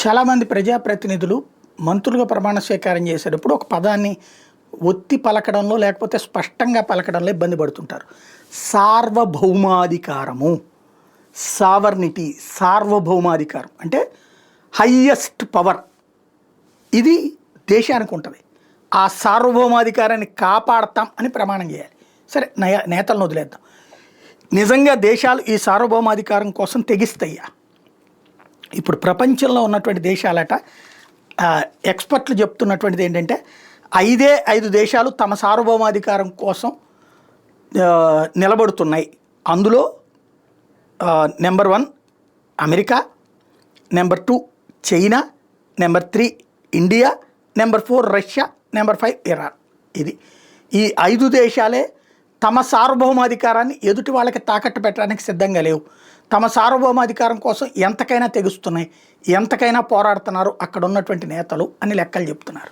చాలామంది ప్రజాప్రతినిధులు మంత్రులుగా ప్రమాణ స్వీకారం చేసేటప్పుడు ఒక పదాన్ని ఒత్తి పలకడంలో లేకపోతే స్పష్టంగా పలకడంలో ఇబ్బంది పడుతుంటారు. సార్వభౌమాధికారము, సావర్నిటీ, సార్వభౌమాధికారం అంటే హయ్యెస్ట్ పవర్. ఇది దేశానికి ఉంటుంది. ఆ సార్వభౌమాధికారాన్ని కాపాడతాం అని ప్రమాణం చేయాలి. సరే, నేతలను వదిలేద్దాం. నిజంగా దేశాలు ఈ సార్వభౌమాధికారం కోసం తెగిస్తాయా? ఇప్పుడు ప్రపంచంలో ఉన్నటువంటి దేశాలట ఎక్స్పర్ట్లు చెప్తున్నటువంటిది ఏంటంటే 5 దేశాలు తమ సార్వభౌమాధికారం కోసం నిలబడుతున్నాయి. అందులో number 1 America, number 2 China, number 3 India, number 4 Russia, number 5 Iran. ఈ 5 దేశాలే తమ సార్వభౌమాధికారాన్ని ఎదుటి వాళ్ళకి తాకట్టు పెట్టడానికి సిద్ధంగా లేవు. తమ సార్వభౌమాధికారం కోసం ఎంతకైనా తెగుస్తున్నాయి, ఎంతకైనా పోరాడుతున్నారు అక్కడ ఉన్నటువంటి నేతలు అని లెక్కలు చెప్తున్నారు.